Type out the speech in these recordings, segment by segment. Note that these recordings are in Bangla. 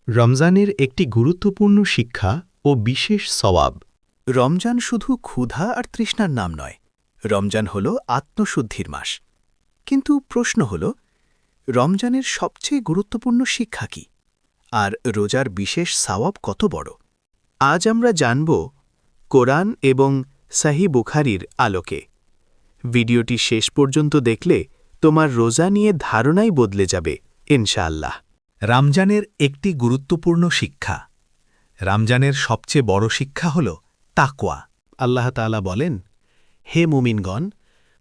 রমজানের একটি গুরুত্বপূর্ণ শিক্ষা ও বিশেষ সওয়াব। রমজান শুধু ক্ষুধা আর তৃষ্ণার নাম নয়, রমজান হল আত্মশুদ্ধির মাস। কিন্তু প্রশ্ন হল, রমজানের সবচেয়ে গুরুত্বপূর্ণ শিক্ষা কি, আর রোজার বিশেষ সওয়াব কত বড়? আজ আমরা জানব কোরআন এবং সহিহ বুখারীর আলোকে। ভিডিওটি শেষ পর্যন্ত দেখলে তোমার রোজা নিয়ে ধারণাই বদলে যাবে ইনশাআল্লাহ। রমজানের একটি গুরুত্বপূর্ণ শিক্ষা। রমজানের সবচেয়ে বড় শিক্ষা হল তাকওয়া। আল্লাহ তাআলা বলেন, হে মুমিনগণ,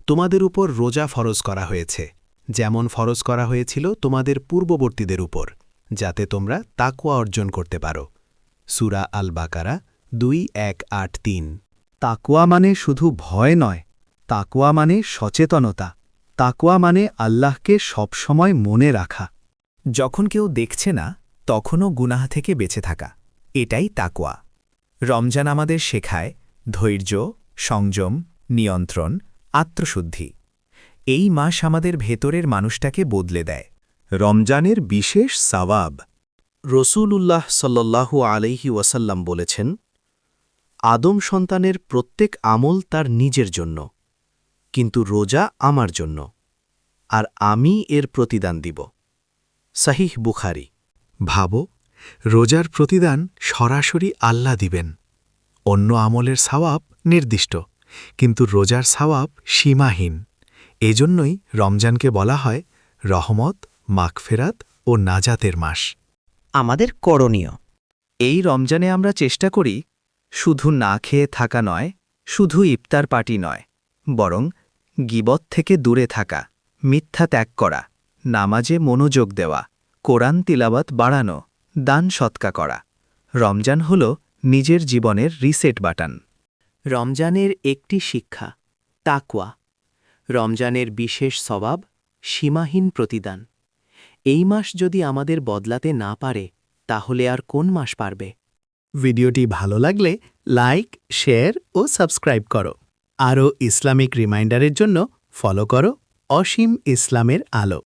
তোমাদের উপর রোজা ফরজ করা হয়েছে, যেমন ফরজ করা হয়েছিল তোমাদের পূর্ববর্তীদের উপর, যাতে তোমরা তাকওয়া অর্জন করতে পারো। সূরা আল বাকারা 2:1-8-3। তাকওয়া মানে শুধু ভয় নয়, তাকওয়া মানে সচেতনতা, তাকওয়া মানে আল্লাহকে সবসময় মনে রাখা। যখন কেউ দেখছে না, তখনও গুনাহ থেকে বেঁচে থাকা, এটাই তাকওয়া। রমজান আমাদের শেখায় ধৈর্য, সংযম, নিয়ন্ত্রণ, আত্মশুদ্ধি। এই মাস আমাদের ভেতরের মানুষটাকে বদলে দেয়। রমজানের বিশেষ সওয়াব। রসূলুল্লাহ সাল্লাল্লাহু আলাইহি ওয়াসাল্লাম বলেছেন, আদম সন্তানের প্রত্যেক আমল তার নিজের জন্য, কিন্তু রোজা আমার জন্য, আর আমি এর প্রতিদান দিব। সহিহ বুখারী। ভাবো, রোজার প্রতিদান সরাসরি আল্লাহ দিবেন। অন্য আমলের সওয়াব নির্দিষ্ট, কিন্তু রোজার সওয়াব সীমাহীন। এজন্যই রমজানকে বলা হয় রহমত, মাগফিরাত ও নাজাতের মাস। আমাদের করণীয়। এই রমজানে আমরা চেষ্টা করি শুধু না খেয়ে থাকা নয়, শুধু ইফতার পার্টি নয়, বরং গীবত থেকে দূরে থাকা, মিথ্যা ত্যাগ করা, নামাজে মনোযোগ দেওয়া, কোরআন তিলাওয়াত বাড়ানো, দান সৎকা করা। রমজান হল নিজের জীবনের রিসেট বাটন। রমজানের একটি শিক্ষা, তাকওয়া। রমজানের বিশেষ সওয়াব, সীমাহীন প্রতিদান। এই মাস যদি আমাদের বদলাতে না পারে, তাহলে আর কোন মাস পারবে? ভিডিওটি ভালো লাগলে লাইক, শেয়ার ও সাবস্ক্রাইব করো। আরও ইসলামিক রিমাইন্ডারের জন্য ফলো করো অসীম ইসলামের আলো।